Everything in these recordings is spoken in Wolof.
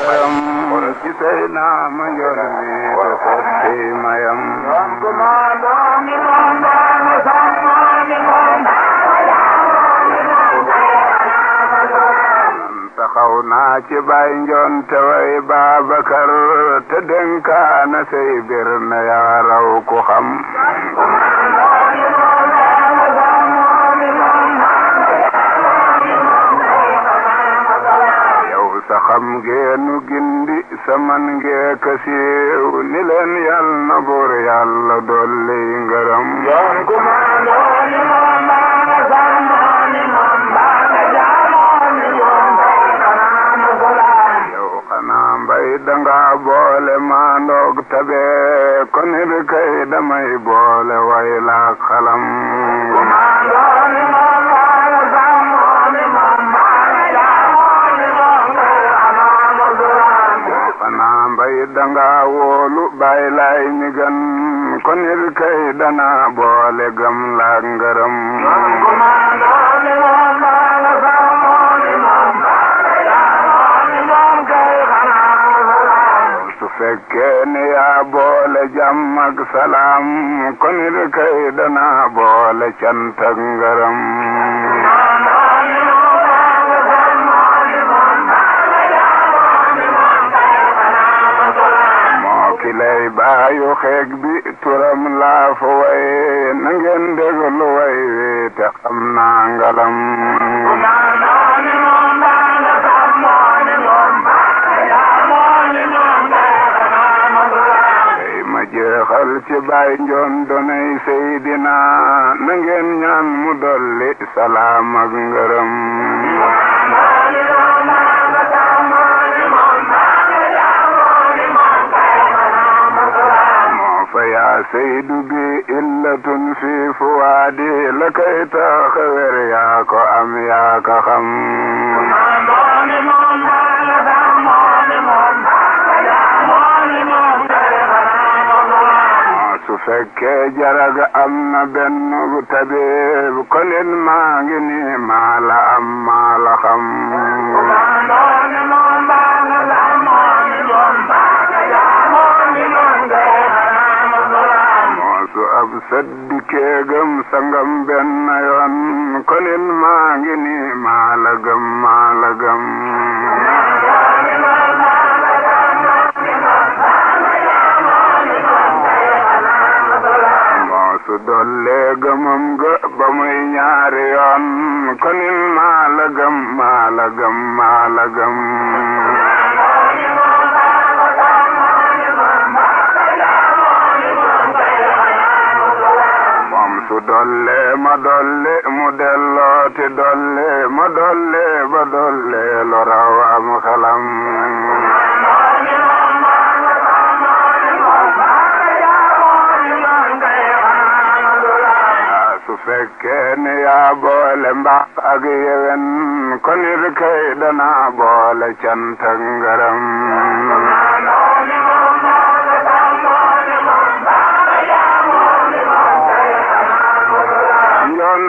gërëm ci say naam njool mi te sotti mayam taxaw naa ci bay njoon te way Babakar te dénkaana say bir na yaa raw ku xam sa xam ngeenu gindi sa man ngee ka siiw ni leen yal na buur yàlla dolli ngërëm yow xanaa mbay danga boole maandoog tabe kon it kay damay boole way laak xalam mbay danga wóolu bay lay mi gan kon it kay dana boole gam laak ngërëm su fekkee ni yaa boole jàmm ak salaam kon it kay dana boole cant ak ngërëm lay baayu xeeg bi turam laa fa way na ngeen déglu way wi te xam naa ngalam tey ma jeexal ci baay njoon donay Seydina na ngeen ñaan mu dolli salaam ak ngërëm yaa Seydu bi illatun fi fuwaadi la kay tax wer yaa ko am yaa ko xam su fekkee jaraga am na benn tabib kon it maa ngi ni maa la am maa la xam ab saddi keegam sangam benn yoon kon it maa ngi ni maa la gëm maa la gëm moo su dollee gëmam ga ba muy ñaari yoon kon it maa la gëm maa la gëm maa la gëm su dolle ma dolle mu dellooti dolle ma dolle ba dolle lo raw am xalam su fekkee ni yaa boole mbaax ak yewen kon it kay dana boole cant ak ngërëm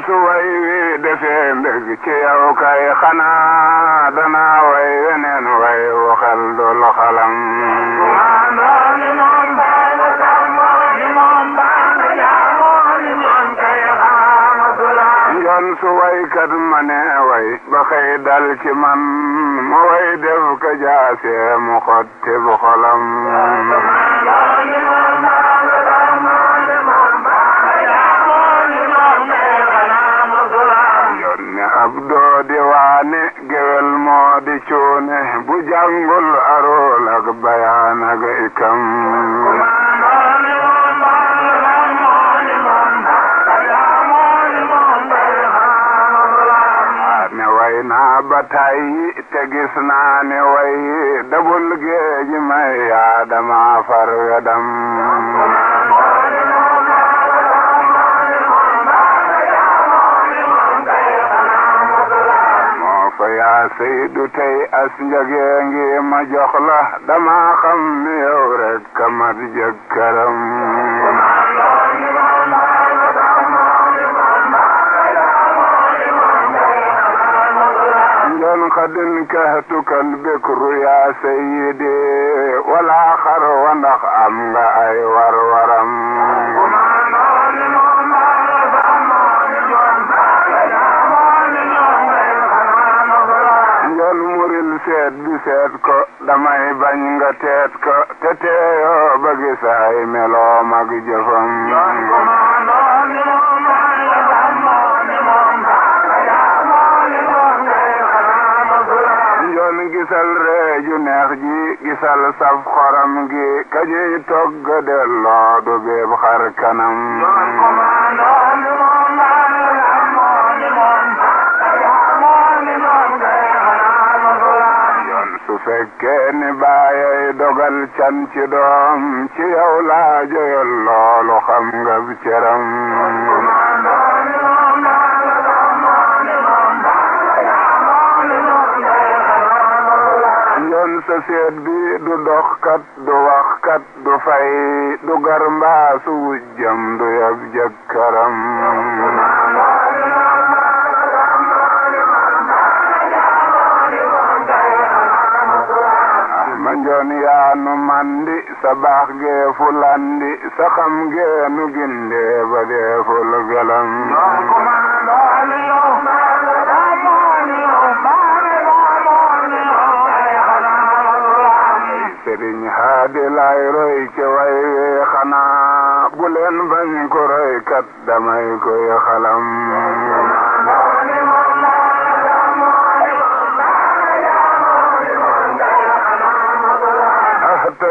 su way wi defee mbég ci yow kay xanaa dana way weneen way waxal dul xalam njoon su waykat ma ne way ba xëy dal ci man ma way def ka jaasee mu xotti bu xolam ab doo di waane gewel moo di cuune bu jàngul arool ak bayaan ak ikam ne way naa ba tàyyi te gis naa ne way dabul géeji may yaa dama far wedam yaa Seydu tey as njagee ngi ma jox la dama xam ni yow rek ka mat jëkkëram njoon قد انكهتك البكر يا سيدي ولا خر ونخ أم أي ورورم njol muril seet bi seet ko damay bañ nga teet ko te teeyoo ba gisaay meloo mag jëfam njol gisal reeju neex ji gisal saf xoram gi kajiy togg delloo du béeb xar kanam su fekkee ni baayay dogal can ci doom ci yow laa joyal loolu xam nga bi cëram njoon sa seet bi du doxkat du waxkat du fay du gar mbaa su wujjam du yab jëkkëram njoon yaanu mandi sa baax geefu landi sa xam geenu ginde ba deeful gelam sëriñ haadi lay roy ci way wi xanaa bu leen bañ ko roy kat damay koy xalam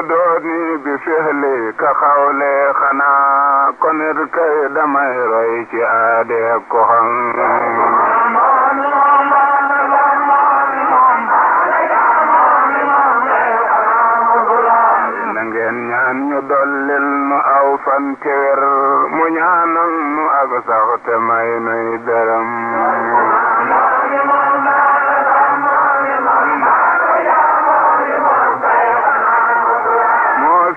dooni bi fihli ka xawle xanaa konir kay damay roy ci aade ko xam na ngeen ñaan ñu dollil nu aw fan ci wér mu ñaanal nu ak sax te may nuy dërëm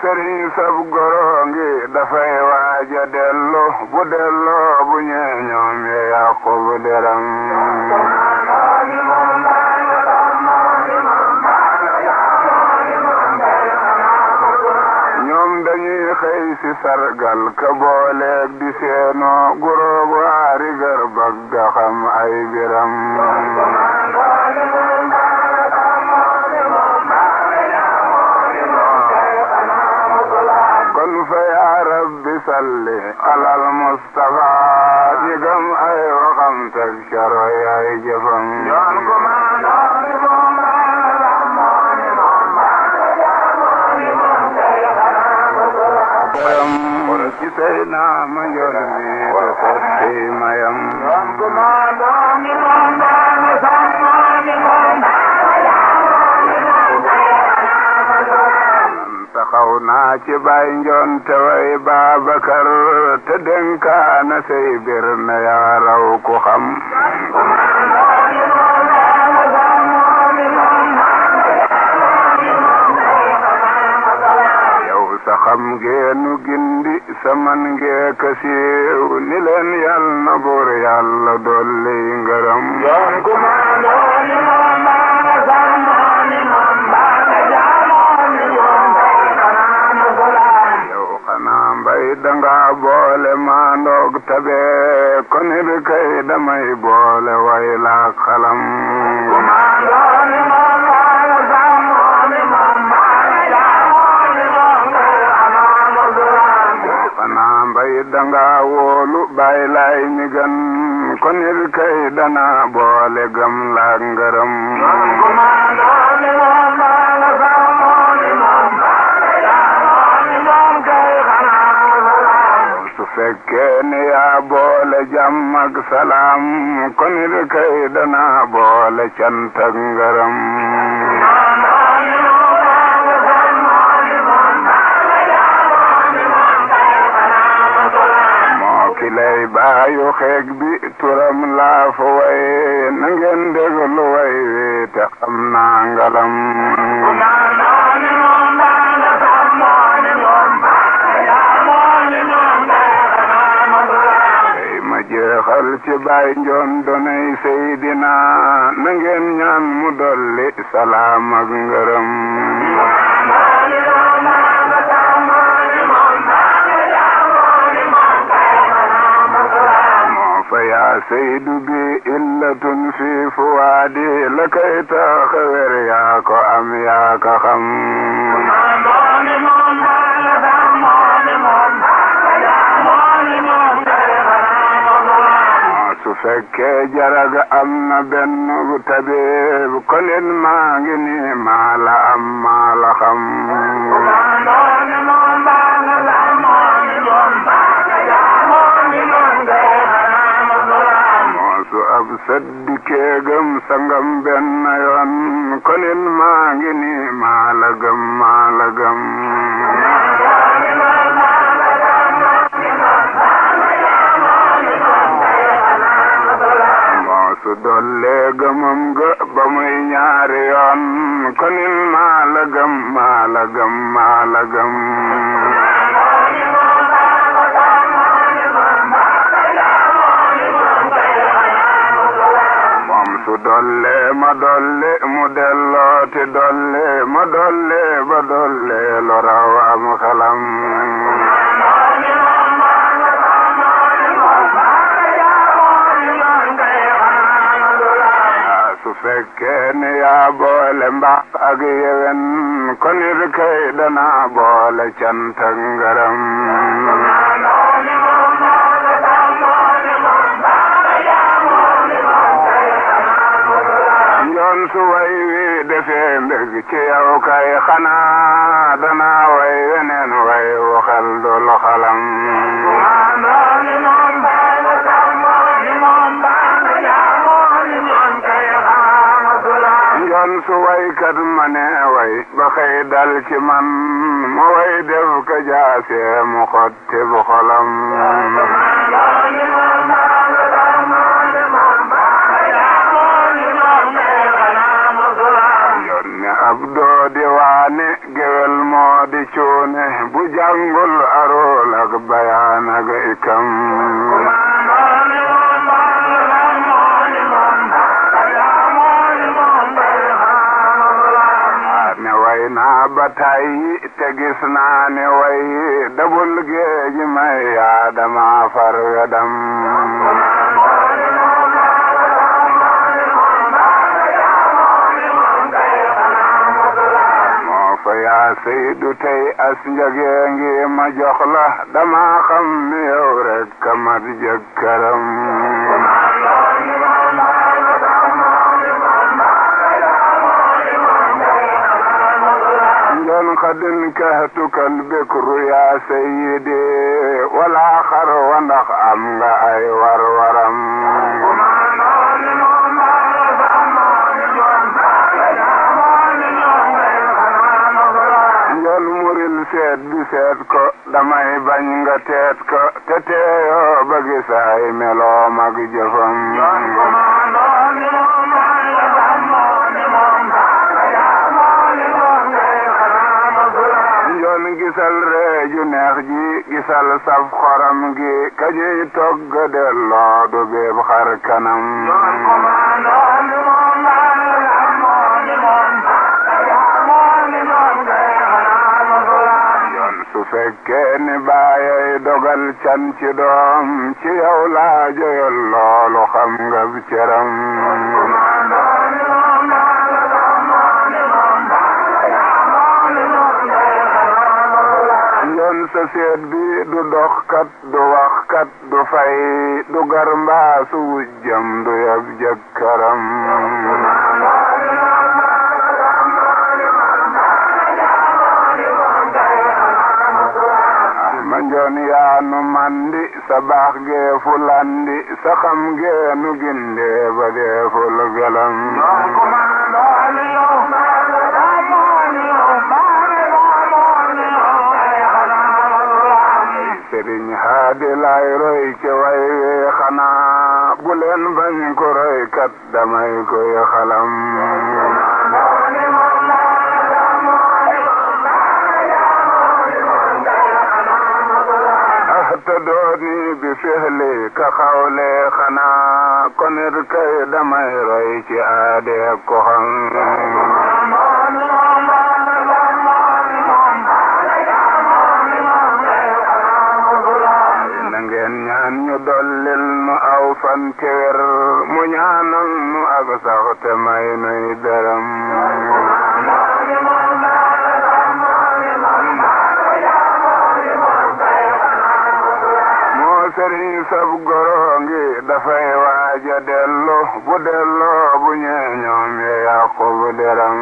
sëriñ sab goro ngi dafay waaja dellu bu delloo bu ñeeñoom ye yàqu bu deram ñoom dañuy xëy si sargal ka booleeg di seenoo guro bu aari gër bëgg xam ay biram fa yaa rabbi salli alal Mustafa ñi gëm ay waxam teg caroy ay jëfam ci say naa ma njoon mi te sotti mayam taxaw naa ci bay njoon te way Babakar te dénkaana say bir na yaa raw ku xam yow sa xam geenu gindi sa man ngee ka siiw ni leen yal na buur yàlla dolli ngërëm danga boole maandoog tabe konir kay damay boole way laa xalam xanaa mbay danga wóolu bay lay mi gan konir kay dana boole gam laa ngërëm fekkee ne yaa boole jàmm ak salaam konir kay dana boole cant ak ngërëm moo ki lay baayu xeeg bi turam laa fa way na ngeen déglu way wi te xam naa ngalam jeexal ci bay njoon donay Seydina na ngeen ñaan mu dolli salaam ak ngërëm moo fa yaa saydu bi illatun fi fuwaadi la kay tax wer yaa ko am yaa ko xam su fekkee jaraga am na benn bu tabib konen maa ngi ni maa la am maa la xam moosu ab saddikee gëm sangam benn yoon konen maa ngi ni maa la gëm maa la gëm su dolle gëmam ga ba muy ñaari yoon konil maa la gëm maa la gëm maa la gëm moom su dolle ma dolle mu dellooti dolle ma dolle ba dolle lu raw am xelam su fekkee ne yaa boole mbaax ak yewen konir kay dana boole cant ak ngërëm njoon su way wi defee mbég ci yow kay xanaa dana way weneen way waxal dul xalam njoon su waykat ma ne way ba xëy dal ci man ma way def ka jaase mu xotti bu xolam njoon ne ab doo di waane gewel moo di cuune bu jàngul arool ak bayaan ak ikam naa ba tàyyi te gis naa ne way dabul géej may yaa dama far wedam moo fa yaa saydu tey as njagee ngi ma jox la dama xam ni yow rek kamat jëkkëram njoon xadin kahtukal bekru yaa sayyidi wala xar wa ndax am nga ay war-waram njoon muril seet bi seet ko damay bañ nga teet ko te teeyoo ba gis ay meloom ak jëfam njoon gisal reeju neex ji gisal saf xoram gi kañuy togg delloo du béeb xar kanam njoon su fekkee ni baayay dogal can ci doom ci yow laa joyal loolu xam nga bi cëram njoon sa seet bi du doxkat du waxkat du fay du gar mbaa su wujjam du yab jëkkëram ma njoon yaa nu mandi sa baax geefu landi sa xam geenu gindee ba deeful gelam sëriñ haadi lay roy ci way wi xanaa bu leen bañ ko roy kat damay koy xalam dooni bi fihli ka xawle xanaa konit kay damay roy ci aade ko xam na ngeen ñaan ñu dollil nu aw fan te wér mu ñaanal nu ak sax te may nuy dërëm sëriñ sab goro ngi dafay waaja dellu bu delloo bu ñeeñoom ye yàqu bu deram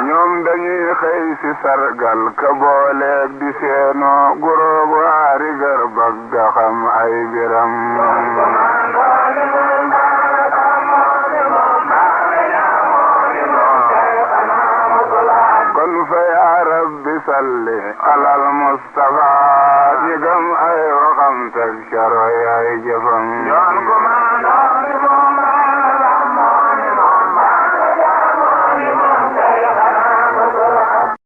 ñoom dañuy xëy si sargal ka booleeg di seenoo guroo waari gër bagga xam ay biram kon fa yaa rabbi salli alal mustafa ñi gëm